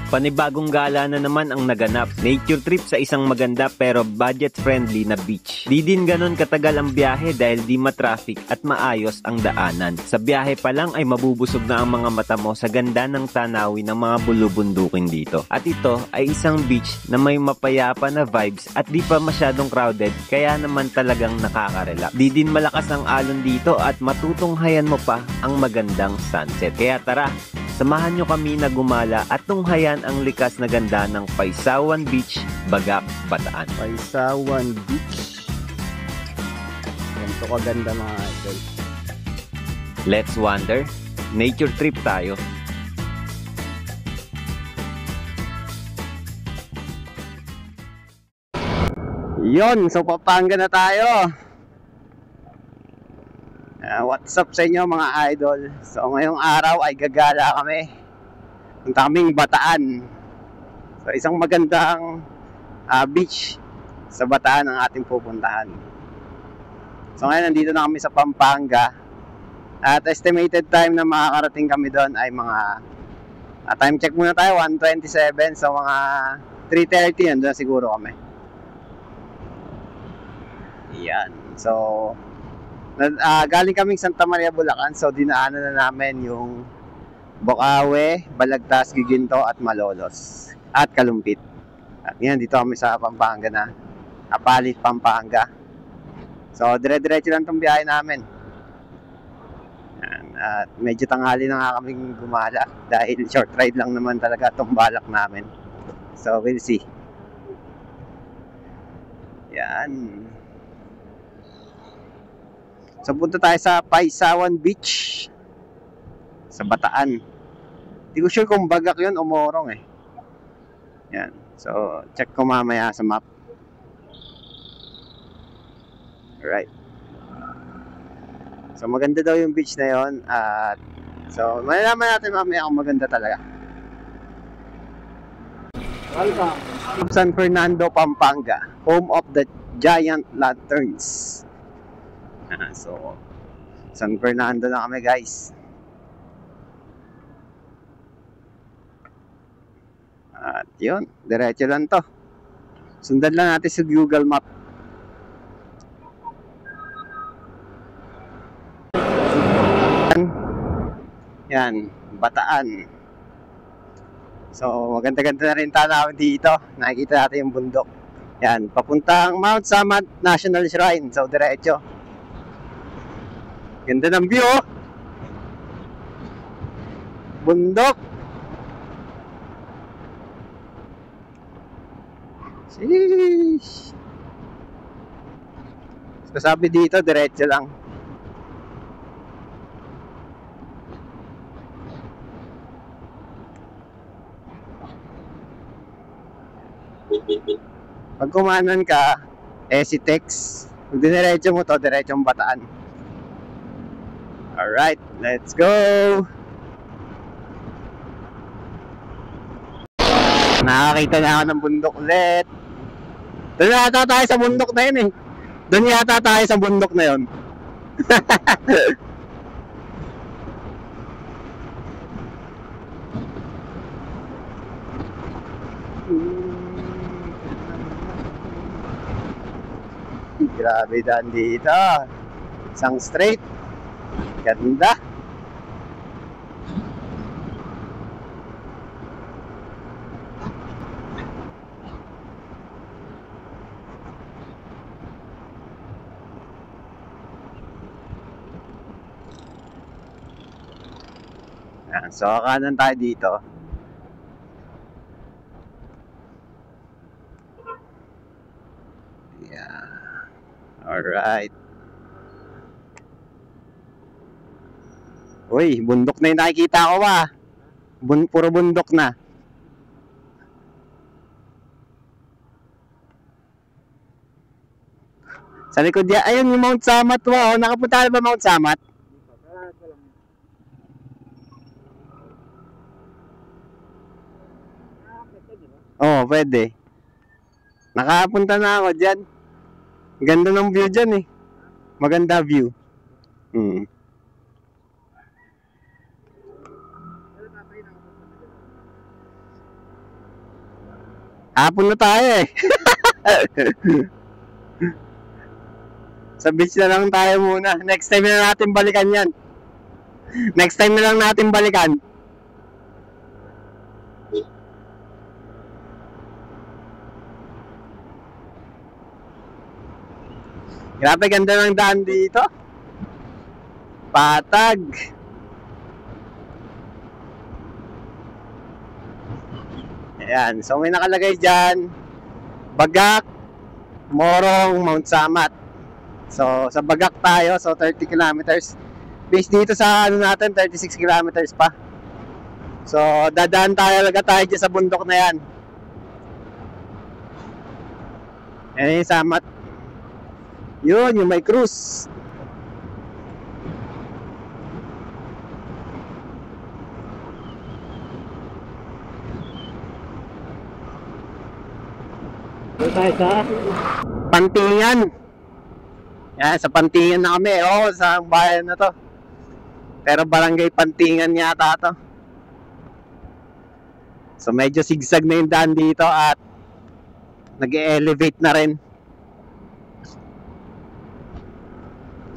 Panibagong gala na naman ang naganap. Nature trip sa isang maganda pero budget-friendly na beach. Di din ganon katagal ang biyahe dahil di matraffic at maayos ang daanan. Sa biyahe pa lang ay mabubusog na ang mga mata mo sa ganda ng tanawin ng mga bulubundukin dito. At ito ay isang beach na may mapayapa na vibes at di pa masyadong crowded kaya naman talagang nakaka-relax. Di din malakas ang alon dito at matutunghayan mo pa ang magandang sunset. Kaya tara, samahan nyo kami na gumala at tunghayan ang likas na ganda ng Paysawan Beach, Bagak, Bataan. Paysawan Beach. Ganito kaganda mga idol. Let's wander. Nature trip tayo. Yon, so Pampanga na tayo. What's up sa inyo mga idol? So ngayong araw ay gagala kami. Punta kaming Bataan. So isang magandang beach sa Bataan ang ating pupuntahan. So ngayon nandito na kami sa Pampanga. At estimated time na makakarating kami doon ay mga time check muna tayo, 1:27. So mga 3:30 nandun siguro kami. Yan. So galing kaming Santa Maria, Bulacan. So dinaanan na namin yung Bocaue, Balagtas, Giginto at Malolos at Kalumpit. At ngayon dito kami sa Pampanga na Apalit, Pampanga. So dire-diretso lang tong biyahe namin. At medyo tanghali na nga kaming gumala dahil short ride lang naman talaga itong balak namin. So we'll see. Yan. So punta tayo sa Paysawan Beach sa Bataan. Hindi ko sure kung Bagak yun o Morong eh. Yan. So check ko mamaya sa map. Alright. So maganda daw yung beach na yon. At so malalaman natin mamaya kung maganda talaga. Welcome to San Fernando, Pampanga, home of the giant lanterns. So San Fernando na kami guys. At yun, diretso lang to. Sundan lang natin sa Google Map. Yan, Bataan. So maganda-ganda na rin tanawin dito. Nakikita natin yung bundok. Yan, papuntang Mount Samat National Shrine. So diretso. Ganda ng view oh. Bundok. Sheesh. So sabi dito diretso lang. Pag kumanan ka, si text. Pag diniretso mo to, diretsong Bataan. Alright, let's go! Nakakita na ako ng bundok ulit. Doon yata tayo sa bundok na yun eh. Doon yata tayo sa bundok na yun. Grabe daan dito. Isang straight. Ganda. Yan. So kanan tayo dito. Yeah. Alright. Uy, bundok na yung nakikita ko ba? Puro bundok na. Sa likod yan, ayun yung Mount Samat. Wow, nakapunta na ba Mount Samat? Oo, pwede. Nakapunta na ako dyan. Ganda ng view dyan eh. Maganda view. Hapon na tayo eh. Sa beach na lang tayo muna. Next time na natin balikan yan. Next time na lang natin balikan. Grabe, ganda ng daan dito. Patag. Ayan, so may nakalagay dyan, Bagak, Morong, Mount Samat. So sa Bagak tayo, so 30 kilometers. Based dito sa ano natin, 36 kilometers pa. So dadaan tayo dyan sa bundok na yan. Ayan yung Samat. Yun, yung may cruise. Doon tayo sa Pantingan. Yan, sa Pantingan na kami. Oo, sa bayan na to. Pero barangay Pantingan yata to. So medyo sigsag na yung daan dito at nag-elevate na rin.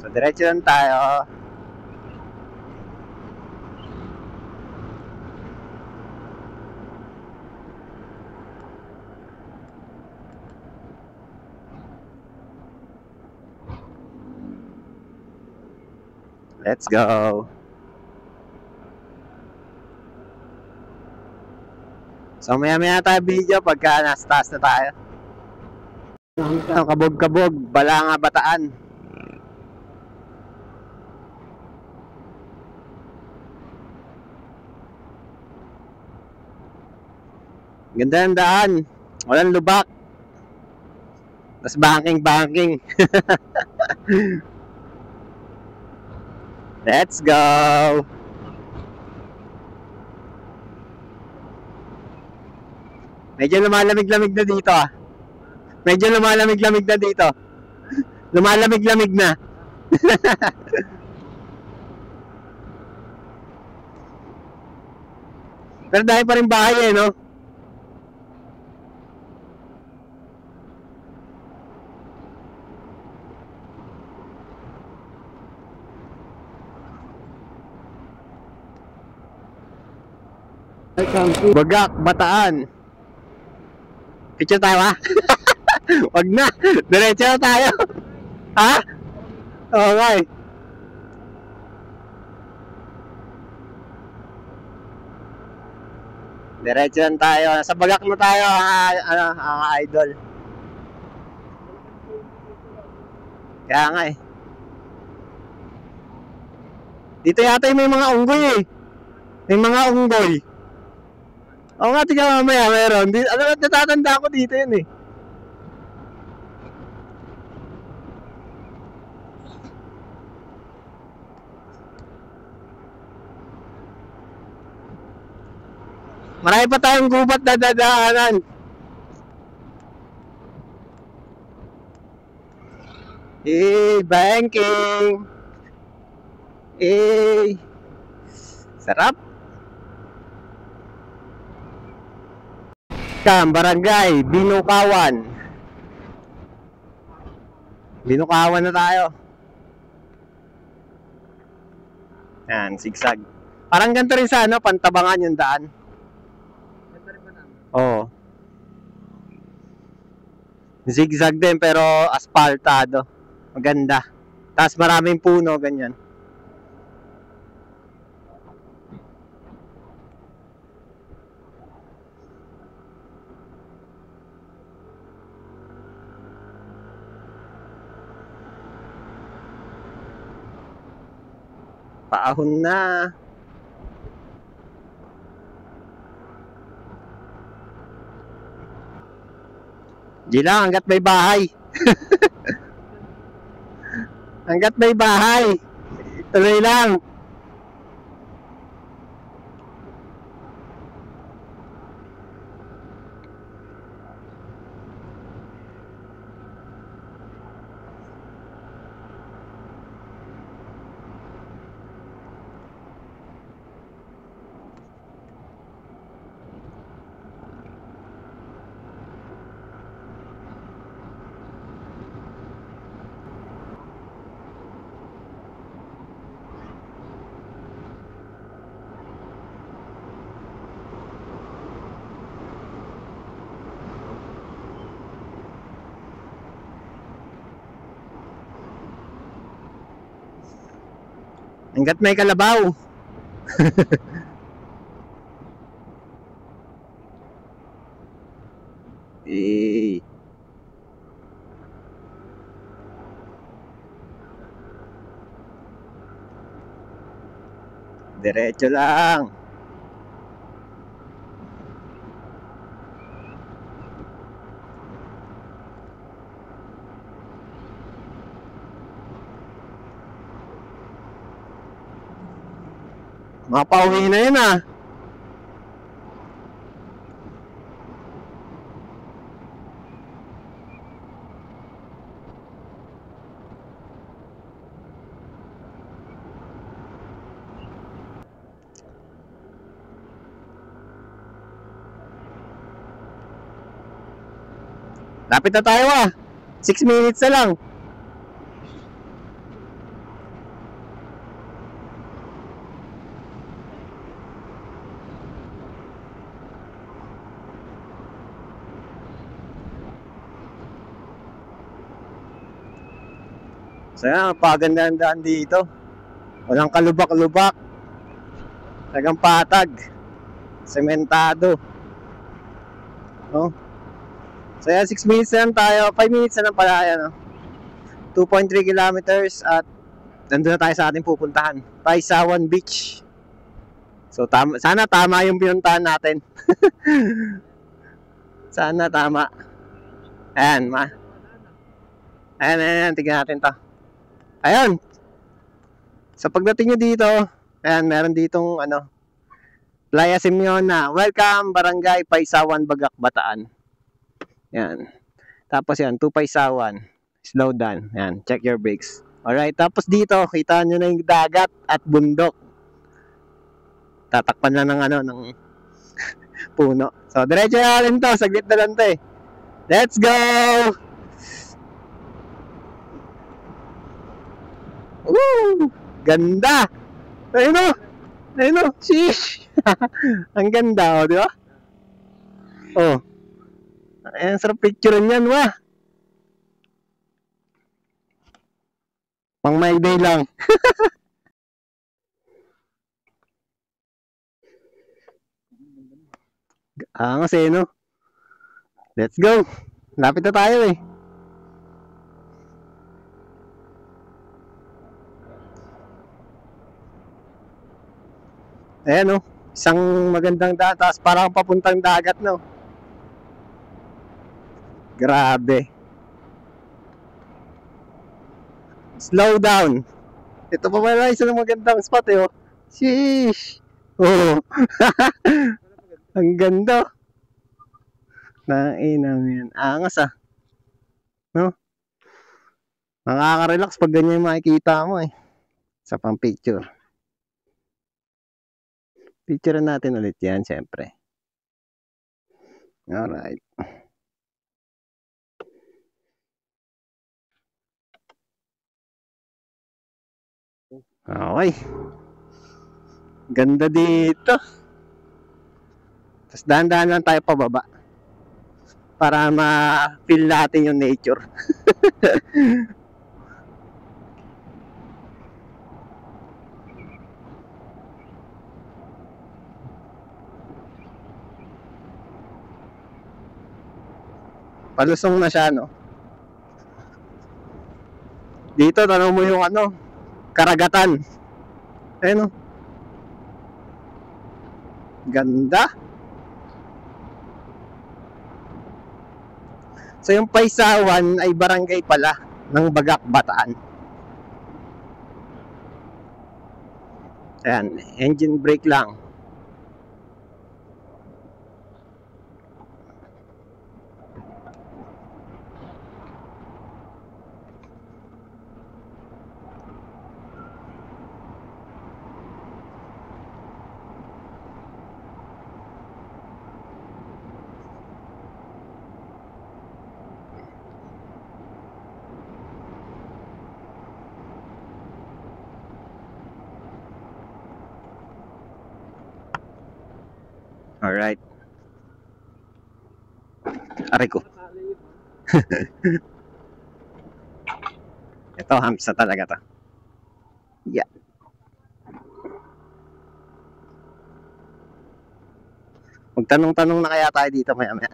So diretso lang tayo. Let's go. So maya tayo video pagka nasa taas na tayo. Kabog-kabog, Balanga, Bataan. Ganda ng daan. Walang lubak. Tapos banking. Let's go. Medyo lumalamig-lamig na dito ah. Medyo lumalamig-lamig na dito. Lumalamig-lamig na. Pero dahil pa rin bahay eh, no? Bagak, Bataan. Picture tayo ha? Wag na. Diretso na tayo. Ha? Okay. Diretso na tayo. Sa Bagak na tayo ang idol. Kaya nga eh. Dito yata may mga unggoy eh. May mga unggoy. Oo nga, tingnan mamaya meron. Ano, natatanda ko dito yun eh. Marami pa tayong gubat na dadaanan. Banking. Sarap. Barangay Binukawan. Binukawan na tayo. Yan, sigsag. Parang ganito rin sa Pantabangan yung daan. Oo. Zigzag din pero asfaltado. Maganda. Tapos maraming puno, ganyan. Paahon na. Di lang, hanggat may bahay. Hanggat may bahay. Tuloy lang. Hanggat may kalabaw. Eh. Diretso lang. Mapauwi na yun ah. Lapit na tayo ah. 6 minutes na lang. So yan, pagandaan daan dito. Walang kalubak-lubak. Tagang patag. Sementado. No? So yan, 6 minutes na lang tayo. 5 minutes na lang pala yan. No? 2.3 kilometers at nandun na tayo sa ating pupuntahan. Paisawan Beach. So sana tama yung pinuntahan natin. Sana tama. Ayan, ayan, tignan natin to. Ayan. Sa pagdating nyo dito, ayan, meron ditong Playa Simeona. Welcome, Barangay Paisawan, Bagak, Bataan. Ayan. Tapos yan, to Paisawan. Slow down. Ayan, check your brakes. Alright, tapos dito, kita nyo na yung dagat at bundok. Tatakpan lang ng puno. So, diretso natin to. Saglit na lang to eh. Let's go! Woo! Ganda! Ayun o! Ayun o! Sheesh! Ang ganda o, di ba? Oh. Ayan, sarap picture niyan, wah! Pang my day lang. Angas eh, no? Let's go! Lapit na tayo eh. Ayan o, isang magandang daan, tapos parang papuntang dagat no. Grabe. Slow down. Ito pa pala isang magandang spot eh oh. Sheesh. Oh. Ang ganda. Nainam yan. Angas ah. No? Nakaka-relax pag ganyan makikita mo eh. Sa pang picture. Picture natin ulit yan, syempre. Alright. Okay. Ganda dito. Tapos dahan-dahan lang tayo pababa. Para ma-feel natin yung nature. Palusong na siya, no? Dito, tanong mo yung karagatan. Ayun, no? Ganda. So, yung Paisawan ay barangay pala ng Bagak, Bataan. Ayan, engine brake lang. Alright. Aray ko. Ito, hamsa talaga to. Yeah. Magtanong-tanong na kaya tayo dito maya-maya.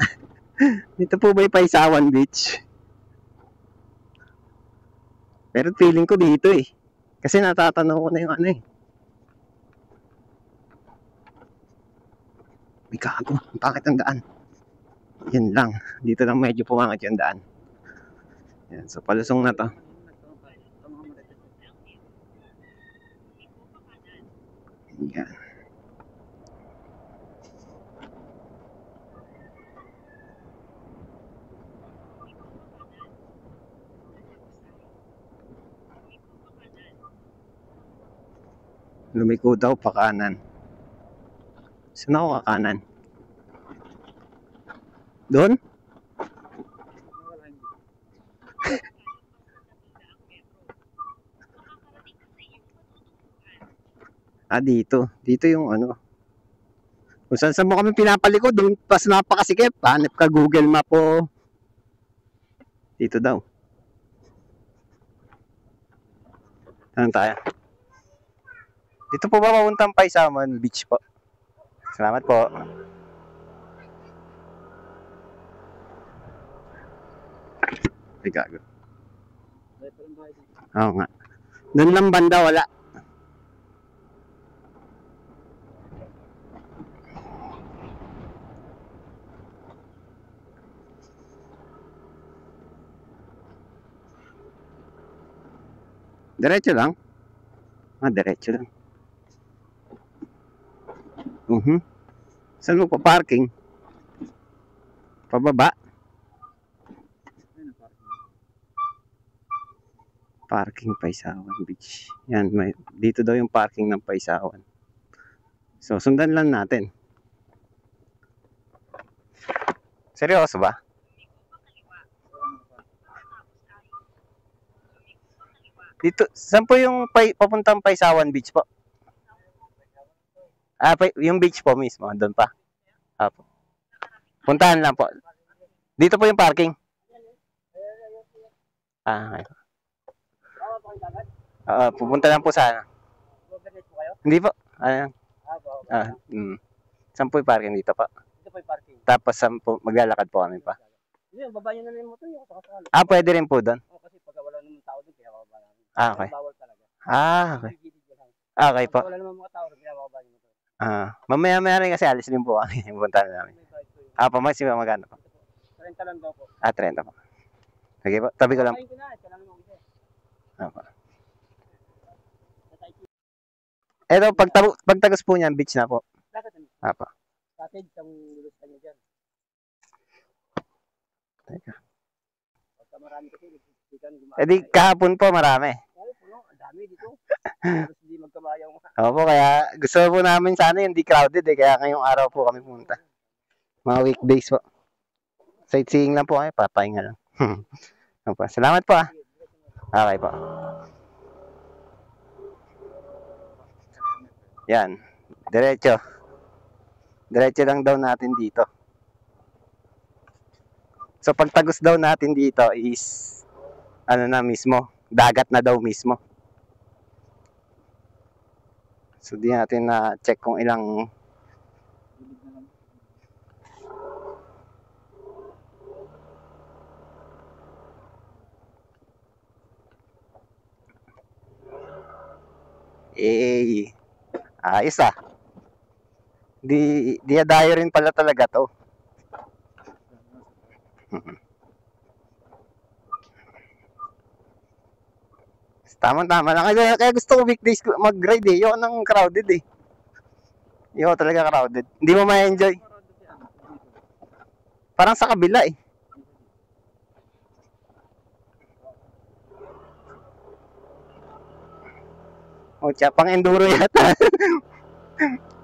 Dito po ba yung Paisawan Beach? Pero feeling ko dito eh. Kasi natatanong ko na yung ano eh. May gago. Bakit ang daan? Yun lang. Dito lang medyo pumangat yung daan. Yan. So palusong na to. Yan. Lumiko daw pa kanan. Saan ako kakanan? Doon? Dito. Dito yung ano. Kung saan mo kami pinapaliko, doon pas napakasikip. Hanip ka Google Map po. Dito daw. Saan tayo? Dito po ba papuntang Paisawan Beach po? Salamat po. Ay, gago. Oo nga. Doon lang banda wala. Diretso lang? Diretso lang. Saan mo pa parking? Pababa? Parking Paisawan Beach. Yan, dito daw yung parking ng Paisawan. So, sundan lang natin. Seryoso ba? Dito, saan po yung papuntang Paisawan Beach po? Yung beach po mismo, doon pa. Po. Puntahan lang po. Dito po yung parking. Okay. Pupunta lang po sana. Hindi po. Saan po yung parking dito pa? Dito po yung parking. Tapos maglalakad po kami pa. Hindi, baba nyo na yung motor yung sakasalo. Pwede rin po doon? Kasi pag wala naman tao doon, kaya bababa namin. Okay. Bawal talaga. Okay. Okay po. Pag wala naman mga tao, kaya bababa yung motor. Mamaya rin kasi alis din po kami. Punta na namin. Maximum magkano po? 30 lang daw po. 30 po. Sige po, tabi ko lang. Kain ko na, siya lang naman kasi. Eto, pagtagos po niyan, beach na po. Bakit ano? Cottage, ang lulus ka niya dyan. Teka. Pagka marami kasi, Di kahapon po marami. Oo, puno, ang dami dito. Tapos hindi magkabayaw mo. Opo, kaya gusto po namin sana hindi crowded kaya ngayong araw po kami pumunta. Mga weekdays po. Sightseeing lang po kami, papahinga lang. Opo, salamat po Okay po. Yan, diretso. Diretso lang daw natin dito. So pagtagos daw natin dito is ano na mismo, dagat na daw mismo. So di natin na check kung ilang ayos Di dayo rin pala talaga to. Tama lang. Kaya gusto ko weekdays mag-ride Yung nang crowded Yung talaga crowded. Hindi mo ma-enjoy. Parang sa kabila Tsaka pang enduro yata.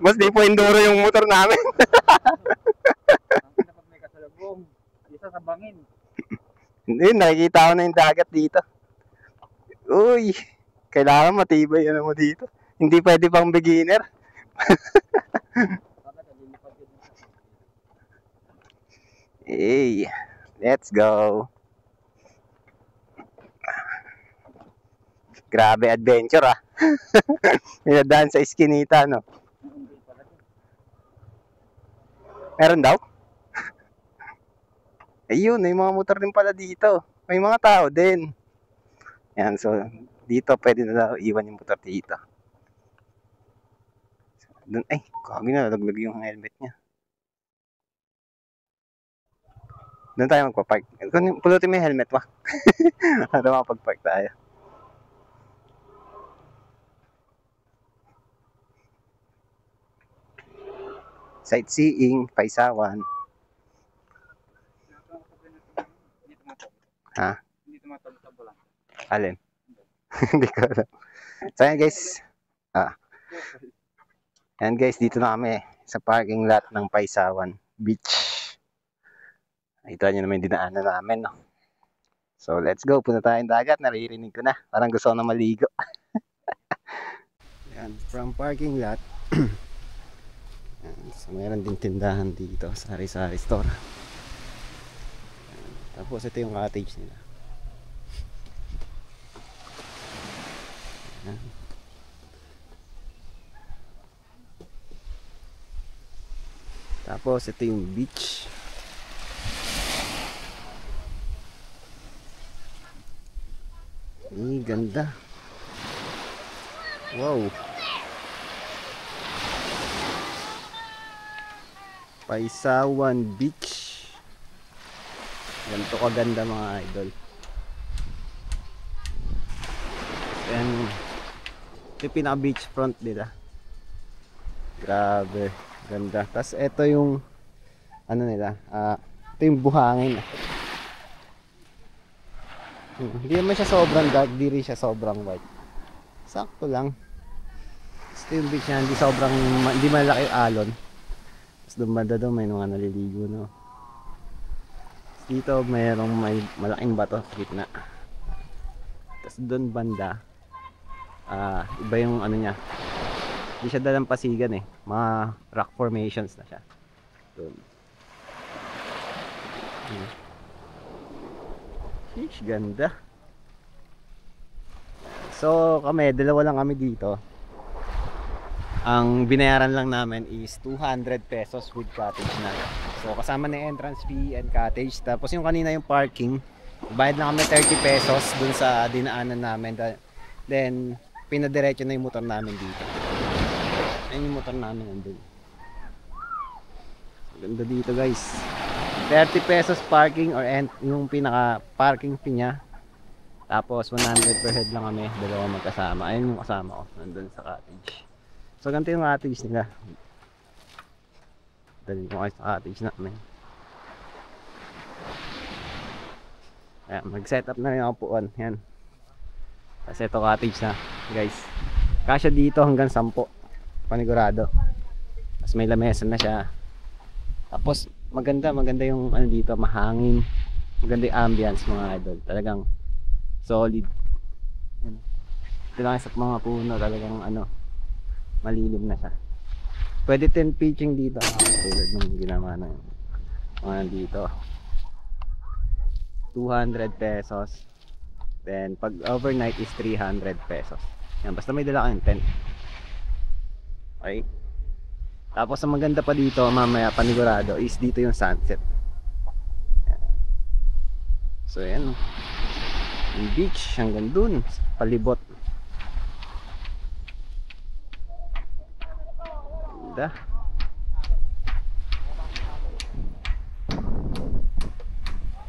Mas di po enduro yung motor namin. Kapag may kasalubong, isa sa bangin. Hindi, nakikita ko na yung dagat dito. Uy, kailangan matibay mo dito. Hindi pwede pang beginner. Let's go. Grabe adventure Minadaan sa iskinita, no? Meron daw? Ayun, may mga motor din pala dito. May mga tao din. Yan, so dito pwede na daw iwan yung motor dito. Doon, ay, kagi na, nalaglag yung helmet niya. Doon tayo magpa-park. Pulutin mo yung helmet mo. Para makapag-park tayo. Sightseeing, Paisawan. Ha? Hindi tumatawag sa bulan. Alin? Hindi ko alam. So yan guys. Yan guys, dito na kami sa parking lot ng Paisawan Beach. Nakita nyo naman yung dinaanan namin, no? So let's go, punta tayong dagat. Naririnig ko na, parang gusto ko na maligo. Yan, from parking lot. Yan, so meron din tindahan dito, sari-sari store. Yan, tapos ito yung cottage nila. Yan. Tapos ito yung beach. Ganda. Wow. Paisawan Beach. Ganito kaganda mga idol. Yan. Ito yung pinaka beach front nila. Grabe. Ganda. Tapos ito yung ano nila. Ito yung buhangin. Hindi naman siya sobrang dark, di rin siya sobrang white. Sakto lang. Ito yung beach niya, hindi malaki yung alon. Tapos doon banda doon may mga naliligo, no. Dito may malaking bato sa gitna. Tapos doon banda, iba yung ano niya. Hindi siya dalampasigan eh. Mga rock formations na siya. Doon. Sheesh, ganda. So kami, dalawa lang kami dito. Ang binayaran lang namin is 200 pesos with cottage na. So kasama na entrance fee and cottage. Tapos yung kanina yung parking, bayad na kami 30 pesos dun sa dinaanan namin. Then pinadiretso na yung motor namin dito. Ayun yung motor namin nandun. Ganda dito guys. 30 pesos parking or yung pinaka parking fee niya. Tapos 100 per head lang kami, dalawa magkasama. Ayun yung kasama ko nandun sa cottage. So ganito yung cottage nila. Dali ko kayo sa cottage namin. Ayan, mag-set up na rin ako puan. Yan. Kasi ito cottage na guys. Kasya dito hanggang 10 panigurado. Tapos may lamesa na siya. Tapos maganda yung ano dito, mahangin. Maganda yung ambience mga idol. Talagang solid. Yan. Ito lang sa mga puno, talagang ano, malilim na siya. Pwede 10 pitching dito. Tulad nung ginawa na yung mga dito. 200 pesos. Then pag overnight is 300 pesos. Yan, basta may dala kayong tent. Okay. Tapos ang maganda pa dito mamaya panigurado is dito yung sunset. So yan, yung beach hanggang dun palibot. Ganda.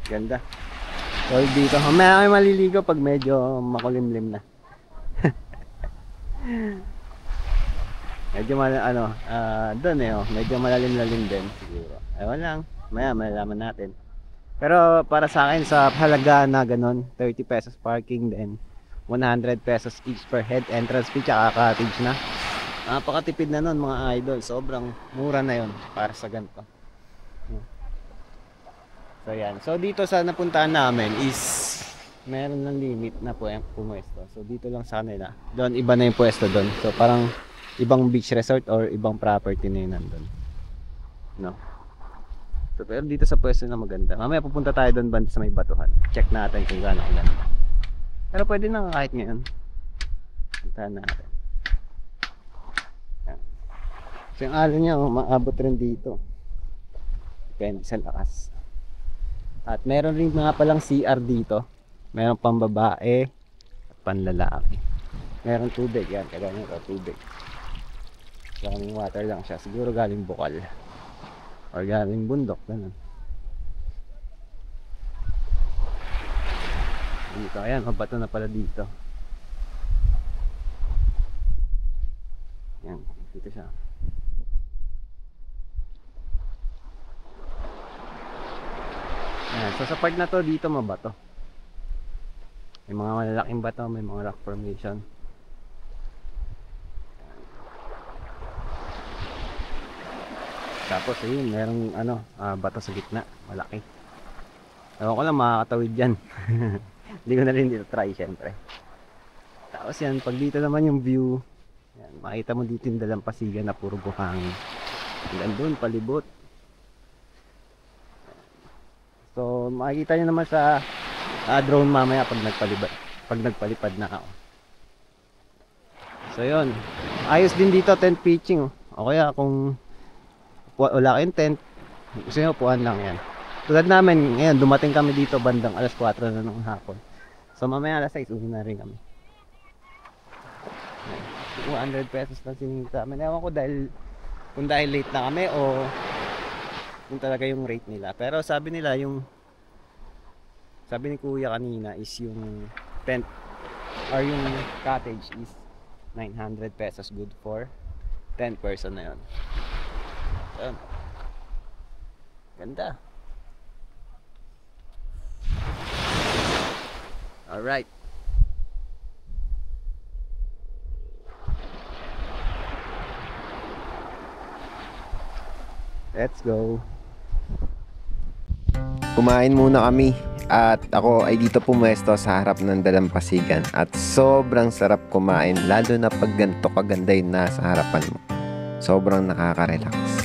Ganda. So dito mamaya kayo maliligo pag medyo makulimlim na. Medyo doon medyo malalim-lalim din siguro. Ewan lang, malalaman natin. Pero para sa akin sa halaga na ganun, 30 pesos parking then 100 pesos each per head entrance fee tsaka cottage na. Napakatipid na nun mga idol, sobrang mura na yon para sa ganito. So yan, so dito sa napuntahan namin is meron ng limit na pwesto. So dito lang sa kanila, doon iba na yung pwesto doon. So parang ibang beach resort or ibang property na yun nandun, no? So pero dito sa pwesto na maganda. Mamaya pupunta tayo doon banda sa may batuhan. Check natin kung gaano kaganda. Pero pwede na kahit ngayon. Puntahan natin. Yan. So yung alon niya maabot rin dito. Depende sa lakas. At meron rin mga palang CR dito. Meron pang babae at panlalaki. Meron tubig yan, kagaya nito tubig. Running water lang siya, siguro galing bukal or galing bundok, ganun. Dito, ayan, mabato na pala dito. Ayan, dito siya. Ayan, so sa part na to, dito mabato. May mga malalaking bato, may mga rock formation. Tapos ayun, merong bato sa gitna, malaki. Ewan ko lang makakatawid dyan. Hindi ko na rin dito try syempre. Tapos yan, pag dito naman yung view, yan, makita mo dito yung dalampasigan na puro buhangin. Hanggang doon, palibot. So makikita nyo naman sa drone mamaya pag nagpalipad na ako. So yun, ayos din dito tent pitching. O kaya kung wala kayong tent, gusto nyo upuan lang yan. Tulad namin, ngayon dumating kami dito bandang alas 4 na ng hapon. So mamaya alas 6 uwi na rin kami. 200 pesos lang sininta namin. Ewan ko kung dahil late na kami o kung talaga yung rate nila. Pero sabi nila sabi ni kuya kanina is yung tent or yung cottage is 900 pesos, good for 10 person na yun. Ayan. Ganda. Alright. Let's go. Kumain muna kami at ako ay dito pumuesto sa harap ng dalampasigan at sobrang sarap kumain lalo na pag ganito kaganda yung nasa harapan mo. Sobrang nakaka-relax.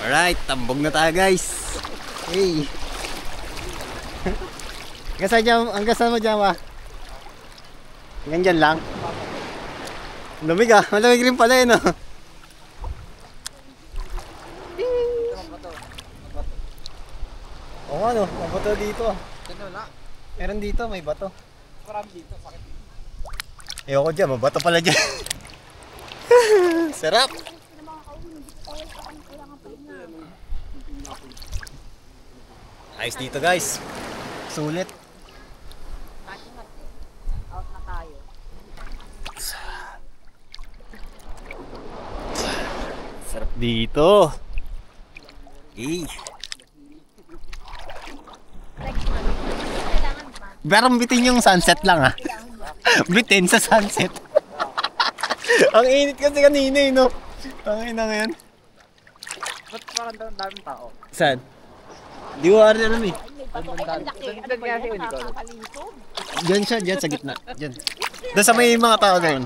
Alright, tambog na tayo guys. Hey. Hanggang saan mo dyan ba? Hanggang dyan lang. Lamig ah, malamig rin pala yun oh. Oo ano, may bato dito ah. Meron dito, may bato. Marami dito, sakit. Ayoko dyan, mabato pala dyan. Sarap. Ayos dito guys. Sulit. Out na tayo. Sarap dito. Eh. Pero bitin yung sunset lang ah. Bitin sa sunset. Ang init kasi kanina eh, no? Ang ina ngayon. Ba't parang daming tao? Saan? Di ko alam eh. Diyan siya, diyan sa gitna. Diyan. Doon sa may mga tao doon.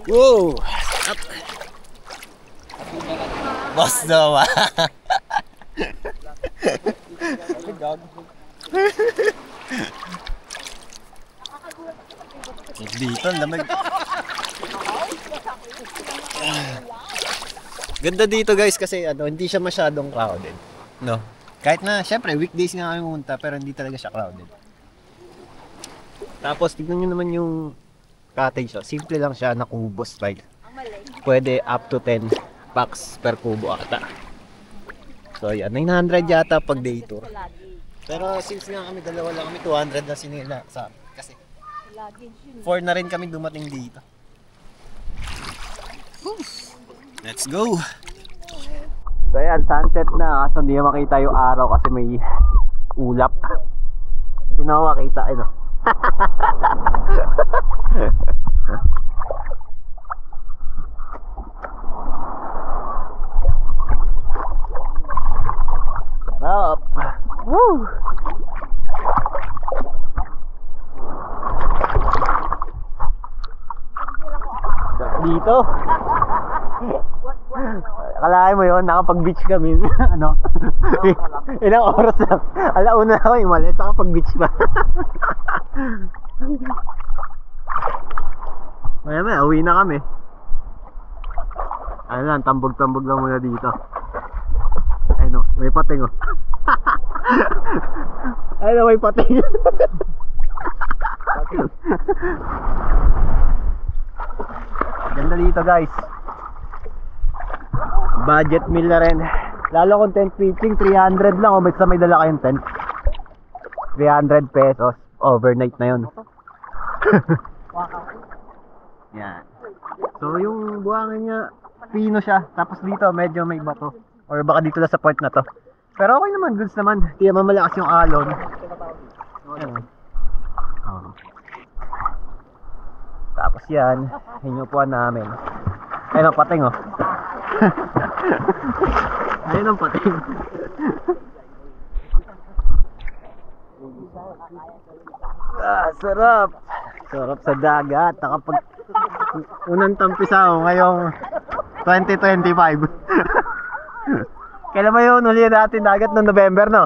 Wow! Up! Boss daw ah. Dito, lamig. Ganda dito guys kasi hindi siya masyadong crowded. No? Kahit na, syempre, weekdays nga kami pumunta pero hindi talaga siya crowded. Tapos, tignan nyo naman yung cottage. Simple lang siya na kubo style. Pwede up to 10 packs per kubo ata. So, yan. 900 yata pag day tour. Pero since nga kami dalawa lang kami, 200 na sinila sa amin. Kasi 4 na rin kami dumating dito. Let's go! So ayan, sunset na kaso hindi makita yung araw kasi may ulap. Hindi na makita, ano. Sarap! Woo! Dito. Akalain mo yun, nakapag-beach kami. Ano? Ilang oras lang. Alauna na kami malit, nakapag-beach pa. Maya, uwi na kami. Ano lang, tambog-tambog lang muna dito. Ayun o, may pating o. Ayun o, may pating. Ganda dito guys. Budget meal na rin. Lalo kung tent pitching, 300 lang. O basta may dala kayong tent, 300 pesos. Overnight na yun. Yan. So yung buhangin niya, pino siya. Tapos dito medyo may bato. Or baka dito lang sa part na to. Pero okay naman, goods naman. Hindi naman malakas yung alon. Tapos yan, hinupuan namin. Ayun ang pating oh. Ayun ang pating. Sarap. Sarap sa dagat. Nakapag unang tampisaw ngayong 2025. Kailan ba yun huli natin dagat noong November, no?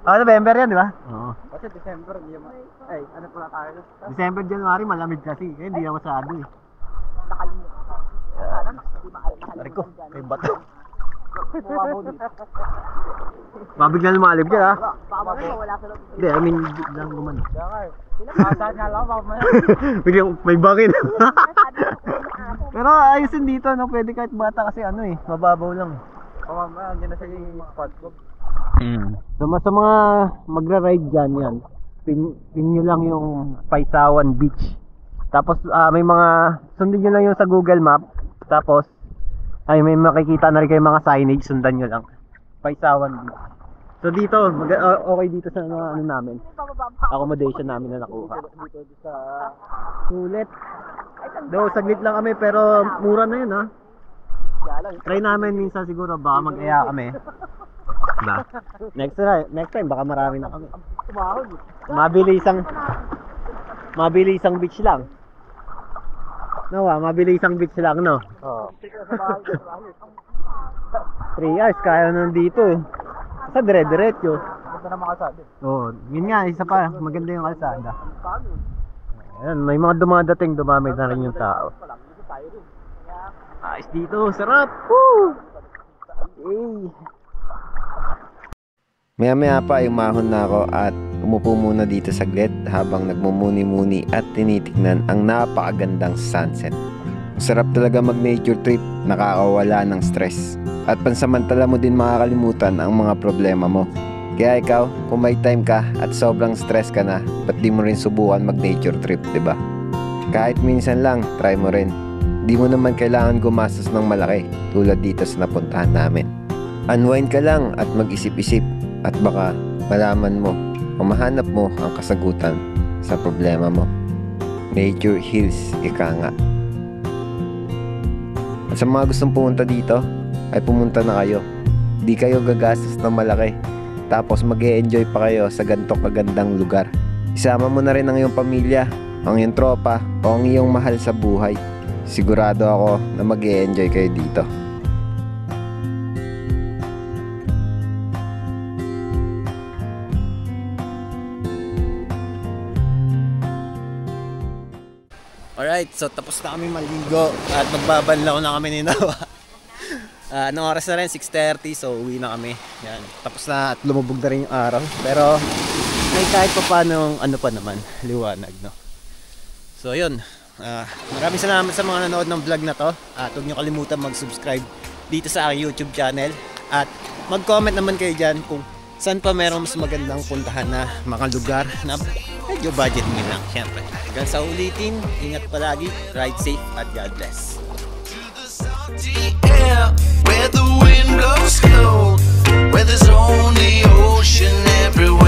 November yan, di ba? Oo. Kasi December, hindi naman. Ay, ano pala tayo? December, January, malamig kasi. Hindi naman masyado eh. Tari ko, may bato. Mabiglang lumalib ka ha? Hindi, I mean, biglang guman. Saan nga lang, baka may... Biglang may bangin. Pero ayusin dito, no? Pwede kahit bata kasi ano eh, mababaw lang. Mamaya, andyan na siya yung quad ko. Sa mga magra-ride dyan yan, pin nyo lang yung Paisawan Beach. Tapos may mga, sundin nyo lang yung sa Google Map. Tapos ay may makikita na rin kayo mga signage, sundan nyo lang Paisawan Beach. So dito, okay dito sa ano namin, accommodation namin na nakuha. Sulit. Do, saglit lang kami pero mura na yun ha. Try namin minsan siguro, baka mag-aya kami. Ba? Next time baka marami na kami. Mabili isang beach lang. No, mabili isang beach lang, no? Oo. 3 hours kaya nandito eh. Sa dire-diretso. Ganda na makasada. Oo, yun nga, isa pa, maganda yung kalsada. Ayan, may mga dumadating, dumami na rin yung tao. Ayos dito, sarap! Woo! Hey. Maya-maya pa ay umahon na ako at umupo muna dito saglit habang nagmumuni-muni at tinitignan ang napakagandang sunset. Sarap talaga mag-nature trip, nakakawala ng stress. At pansamantala mo din makakalimutan ang mga problema mo. Kaya ikaw, kung may time ka at sobrang stress ka na, ba't di mo rin subukan mag-nature trip, diba? Kahit minsan lang, try mo rin. Di mo naman kailangan gumastos ng malaki tulad dito sa napuntahan namin. Unwind ka lang at mag-isip-isip at baka malaman mo o mahanap mo ang kasagutan sa problema mo. Nature heals, ika nga. At sa mga gustong pumunta dito, ay pumunta na kayo. Di kayo gagastos na malaki. Tapos mag-e-enjoy pa kayo sa ganito kagandang lugar. Isama mo na rin ang iyong pamilya, ang iyong tropa, o ang iyong mahal sa buhay. Sigurado ako na mag-e-enjoy kayo dito. Alright, so tapos na kami maligo at magbabanlaw na kami ni Noah. Anong oras na rin? 6:30, so uwi na kami. Yan. Tapos na at lumubog na rin yung araw. Pero may kahit pa paano ano pa naman, liwanag, no? So yun, maraming salamat sa mga nanood ng vlog na to. At huwag nyo kalimutan mag-subscribe dito sa aking YouTube channel. At mag-comment naman kayo dyan kung saan pa merong mas magandang puntahan na mga lugar na medyo budget mo lang, syempre. Hanggang sa ulitin, ingat palagi, ride safe at God bless. Where the wind blows cold, where there's only ocean everywhere.